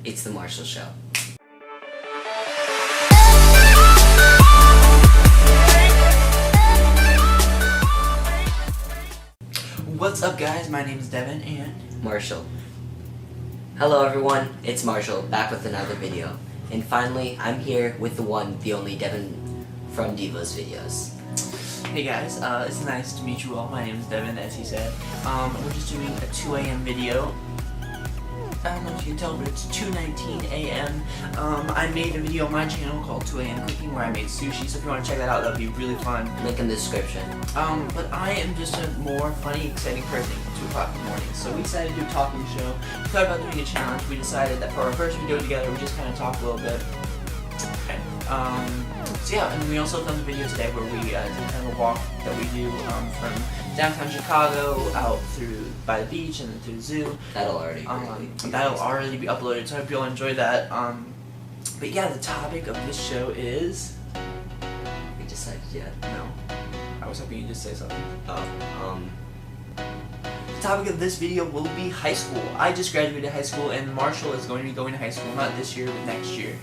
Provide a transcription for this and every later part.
It's the Marshall Show. What's up, guys? My name is Devin and Marshall. Hello everyone, it's Marshall, back with another video. And finally, I'm here with the one, the only Devin from DivosVideos. hey guys, it's nice to meet you all. My name is Devin, as he said. We're just doing a 2 a.m. video. I don't know if you can tell, but it's 2:19 a.m. I made a video on my channel called 2 a.m. Cooking where I made sushi, so if you want to check that out, that would be really fun. Link in the description. But I am just a more funny, exciting person at 2 o'clock in the morning. So we decided to do a talking show. We thought about doing a challenge. We decided that for our first video together, we just kind of talk a little bit. Okay. So yeah, and we also filmed a video today where we did kind of a walk that we do from downtown Chicago out through by the beach and then through the zoo. That'll already be uploaded, so I hope you'll enjoy that. But yeah, the topic of this show is... We decided yet? No. I was hoping you'd just say something. The The topic of this video will be high school. I just graduated high school and Marshall is going to be going to high school, not this year, but next year.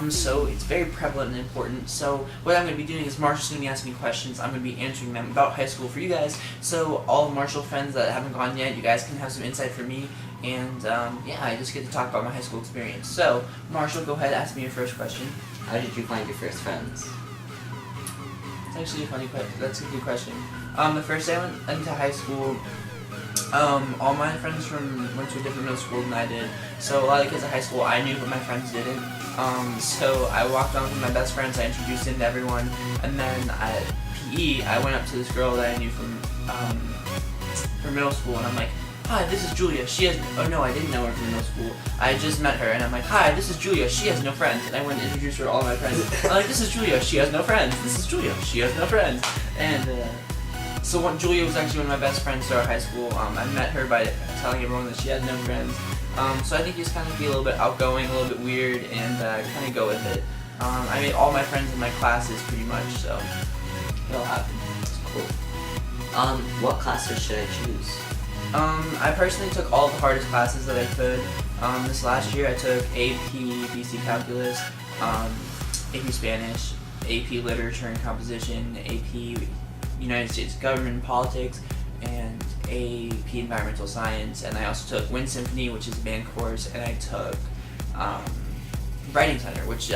So it's very prevalent and important. So what I'm going to be doing is Marshall's going to be asking me questions. I'm going to be answering them about high school for you guys. So all the Marshall friends that haven't gone yet, you guys can have some insight from me. And yeah, I just get to talk about my high school experience. So Marshall, go ahead, ask me your first question. How did you find your first friends? It's actually a funny question. That's a good question. The first day I went into high school, all my friends went to a different middle school than I did. So a lot of the kids at high school I knew, but my friends didn't. So I walked on with my best friends, I introduced them to everyone, and then at PE, I went up to this girl that I knew from middle school, and I'm like, hi, this is Julia. She has, oh no, I didn't know her from middle school. I just met her, and I'm like, hi, this is Julia. She has no friends. And I went and introduced her to all my friends. I'm like, this is Julia. She has no friends. This is Julia. She has no friends. And so Julia was actually one of my best friends throughout high school. I met her by telling everyone that she had no friends. So I think you just kind of be a little bit outgoing, a little bit weird, and kind of go with it. I made all my friends in my classes pretty much, so it'll happen. It's cool. What classes should I choose? I personally took all the hardest classes that I could. This last year I took AP BC Calculus, AP Spanish, AP Literature and Composition, AP United States Government and Politics, and AP Environmental Science, and I also took Wind Symphony, which is a band course, and I took Writing Center, which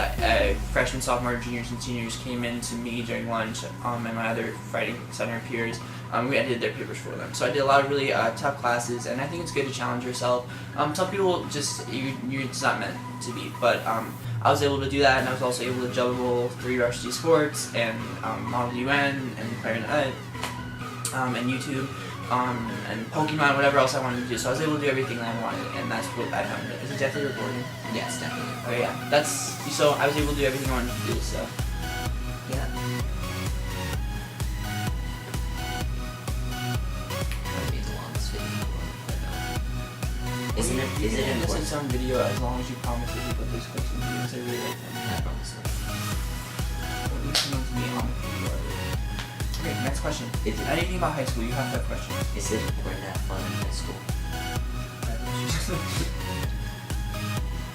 freshmen, sophomore, juniors, and seniors came in to me during lunch, and my other Writing Center peers. I did their papers for them. So I did a lot of really tough classes, and I think it's good to challenge yourself. Some people it's not meant to be, but I was able to do that, and I was also able to juggle 3 varsity sports, and Model UN, and clarinet, and YouTube, and Pokemon, whatever else I wanted to do. So I was able to do everything that I wanted, and that's what I found. Is it definitely recording? Yes, definitely. Okay, yeah. So I was able to do everything I wanted to do, so yeah. Is it important? This is some video as long as you promise that you put those clips in videos. I really like them. I promise. At least come to me on the video. Okay, next question. Anything about high school, you have that question. Is it important to have fun in high school?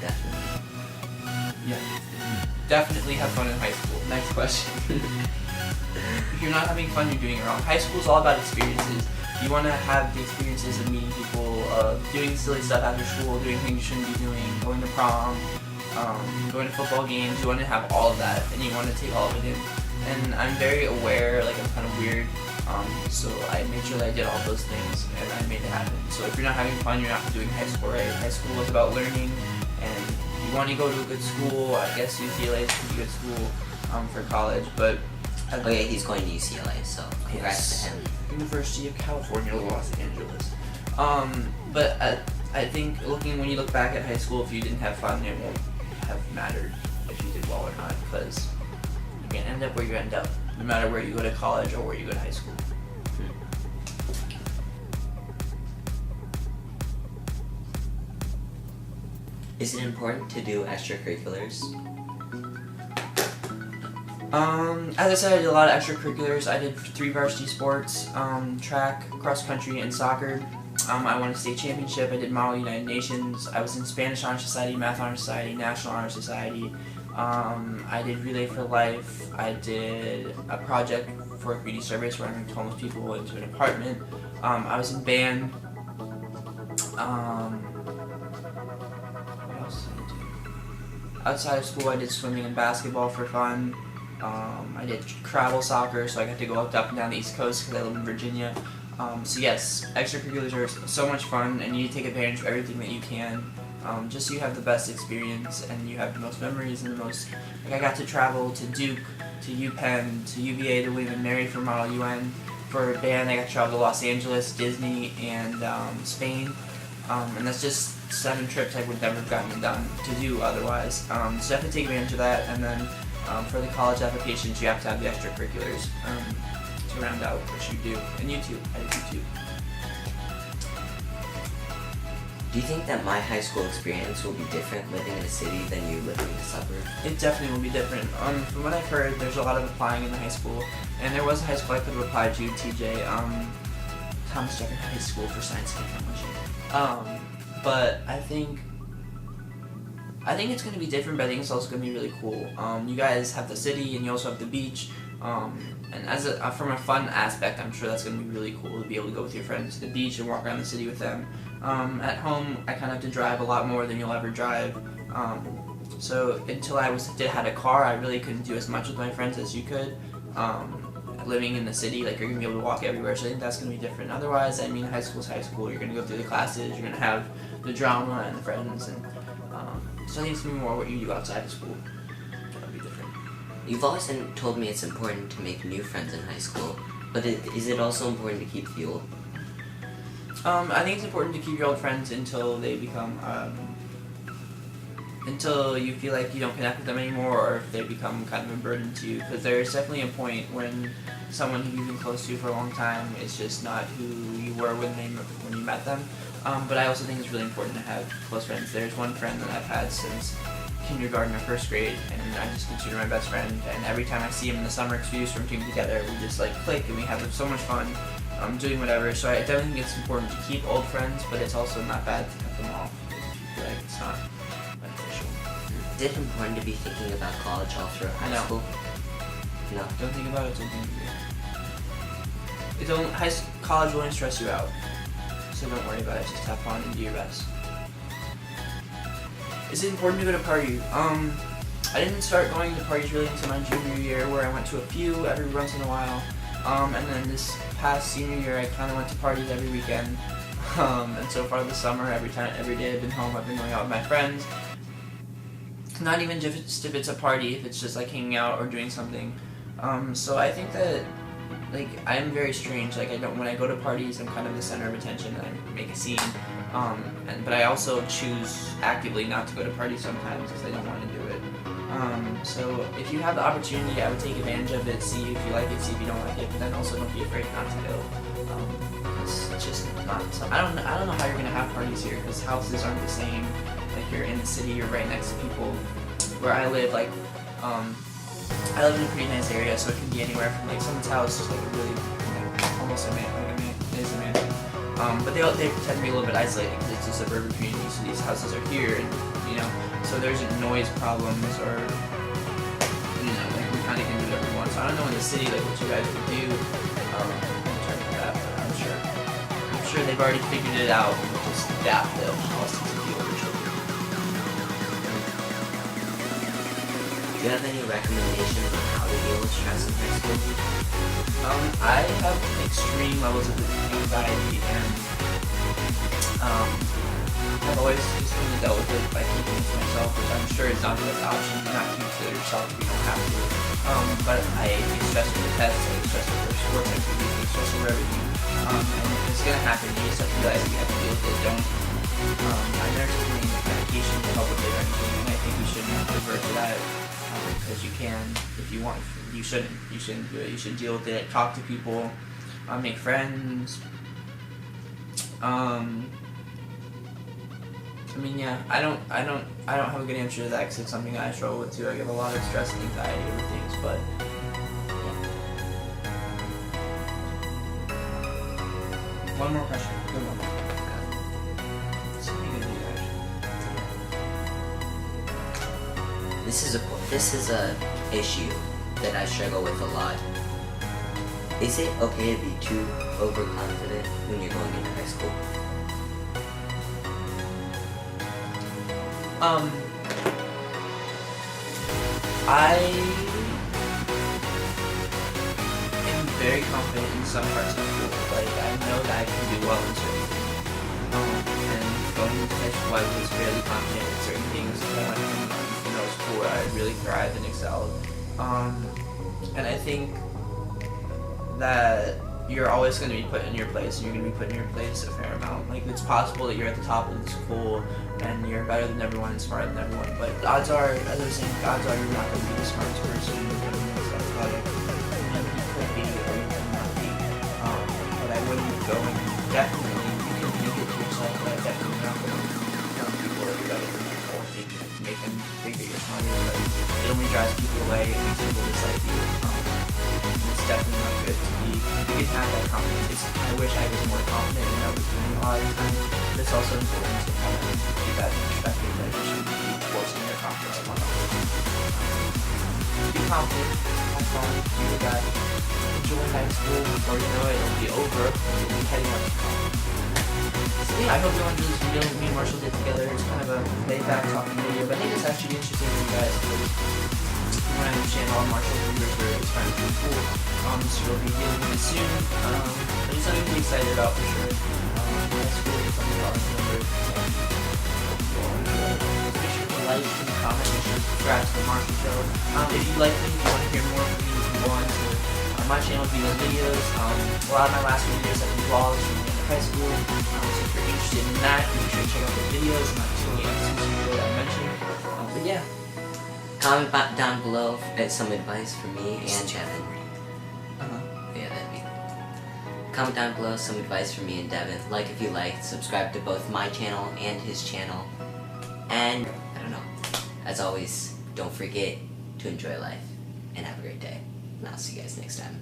Definitely. Yeah. Definitely have fun in high school. Next question. If you're not having fun, you're doing it wrong. High school is all about experiences. You want to have the experiences of meeting people, doing silly stuff after school, doing things you shouldn't be doing, going to prom, going to football games. You want to have all of that, and you want to take all of it in. And I'm very aware, like I'm kind of weird, so I made sure that I did all those things, and I made it happen. So if you're not having fun, you're not doing high school right. High school is about learning, and you want to go to a good school. I guess UCLA is a pretty good school for college, but... Oh yeah, he's going to UCLA, so congrats to him. University of California, Los Angeles. But I think when you look back at high school, if you didn't have fun, it won't have mattered if you did well or not, because you're going to end up where you end up, no matter where you go to college or where you go to high school. Is it important to do extracurriculars? As I said, I did a lot of extracurriculars. I did 3 varsity sports, track, cross country, and soccer. I won a state championship. I did Model United Nations. I was in Spanish Honor Society, Math Honor Society, National Honor Society. I did Relay for Life. I did a project for a community service where I moved homeless people into an apartment. I was in band. What else did I do? Outside of school, I did swimming and basketball for fun. I did travel soccer, so I got to go up and down the East Coast because I live in Virginia. So yes, extracurriculars are so much fun, and you take advantage of everything that you can. Just so you have the best experience and you have the most memories and the most. Like I got to travel to Duke, to UPenn, to UVA, to William and Mary for Model UN. For a band, I got to travel to Los Angeles, Disney, and Spain. And that's just 7 trips I would never have gotten done to do otherwise. So you have to take advantage of that. And then for the college applications, you have to have the extracurriculars to round out what you do. And YouTube, I did YouTube. Do you think that my high school experience will be different living in a city than you living in a suburb? It definitely will be different. From what I've heard, there's a lot of applying in the high school, and there was a high school I could have applied to, TJ, Thomas Jefferson High School for Science and Technology. But I think it's going to be different, but I think it's also going to be really cool. You guys have the city, and you also have the beach. And as from a fun aspect, I'm sure that's going to be really cool to be able to go with your friends to the beach and walk around the city with them. At home, I kind of have to drive a lot more than you'll ever drive. So until I had a car, I really couldn't do as much with my friends as you could. Living in the city, like you're going to be able to walk everywhere, so I think that's going to be different. Otherwise, I mean, high school's high school. You're going to go through the classes, you're going to have the drama and the friends, and so I think it's going to be more what you do outside of school. That'll be different. You've always told me it's important to make new friends in high school, but is it also important to keep the old? I think it's important to keep your old friends until they become, until you feel like you don't connect with them anymore, or if they become kind of a burden to you. Because there's definitely a point when someone who you've been close to for a long time is just not who you were when you met them. But I also think it's really important to have close friends. There's one friend that I've had since kindergarten or first grade, and I just consider my best friend. And every time I see him in the summer, because we do swim team together, we just like click and we have so much fun. Doing whatever, so I definitely think it's important to keep old friends, but it's also not bad to cut them off if you feel like it's not beneficial. Is it important to be thinking about college all throughout high school? No. Don't think about it, don't think about it. College will only stress you out, so don't worry about it, just have fun and do your best. Is it important to go to parties? I didn't start going to parties really until my junior year, where I went to a few every once in a while. And then this past senior year, I kind of went to parties every weekend. And so far this summer, every day I've been home, I've been going out with my friends. Not even just if it's a party, if it's just like hanging out or doing something. So I think that, like, I'm very strange. Like, when I go to parties, I'm kind of the center of attention and I make a scene. But I also choose actively not to go to parties sometimes because I don't want to do it. So if you have the opportunity, I would take advantage of it, see if you like it, see if you don't like it, but then also don't be afraid not to go. It's just not, I don't know how you're going to have parties here, because houses aren't the same. Like, you're in the city, you're right next to people. Where I live, like, I live in a pretty nice area, so it can be anywhere from, like, someone's house, just like a really, almost a mansion. But they tend to be a little bit isolated because it's a suburban community, so these houses are here, and, so there's noise problems, or, like, we kind of can do whatever we want. So I don't know in the city, like, what you guys would do, in terms of that, but I'm sure they've already figured it out, and we'll just adapt the policies to the older children. Do you have any recommendations on how to deal with stress in high school? I have extreme levels of anxiety, and I've always just kind of dealt with it by keeping it to myself, which I'm sure is not the best option. You not keep it to yourself if you don't have to. But I get stressed for the tests, I get stressed for sports activities, I get stressed for everything. And if it's gonna happen, you just have to realize you have to deal with it. I never took any medication to help with it or anything, and I think you shouldn't revert to that. Because you can, if you want. You shouldn't do it. You should deal with it, talk to people, make friends. I don't have a good answer to that, because it's something I struggle with too. I get a lot of stress and anxiety over things, but one more question. Good one. this is a issue that I struggle with a lot. Is it okay to be too overconfident when you're going into high school? I am very confident in some parts of school. Like, I know that I can do well in certain things. And going into high school, I was fairly confident in certain things. And I went from school where I really thrived and excelled. And I think that you're always going to be put in your place, and you're going to be put in your place a fair amount. Like, it's possible that you're at the top of the school and you're better than everyone and smarter than everyone, but odds are, as I was saying, odds are you're not going to be the smartest person. You're going to be the stuff about it. You could be or you could not be. But I wouldn't go and definitely, you can make it to yourself, but I definitely not going to tell people that you're better than them or make them think that you're smarter, but it only drives people away and makes people dislike you. It's definitely not good to be. You can have that confidence. I wish I was more confident and I was doing it all the time. But it's also important to kind of keep that in perspective that you shouldn't be forcing your confidence upon others. Be confident, have fun, do your best, enjoy high school, or it'll be over and you'll be heading up to college. So yeah, I hope you enjoyed this video me and Marshall did together. It's kind of a laid back talking video, but I think it's actually interesting for you guys because when I understand all Marshall's videos are trying to be cool. So we'll be getting it soon. But it's something to be excited about for sure. High school is something to remember. Make sure to like and comment. Make sure to subscribe to the Marshall Show. If you like me, if you want to hear more from me, you can go on to my channel, DivosVideos. A lot of my last videos have been vlogs from the end of high school. So if you're interested in that, make sure to check out the videos. I'm not just only episodes that I mentioned. But yeah. Comment down below some advice for me and Devin. Yeah, that'd be. Comment down below some advice for me and Devin. Like if you liked, subscribe to both my channel and his channel. And, I don't know, as always, don't forget to enjoy life and have a great day. And I'll see you guys next time.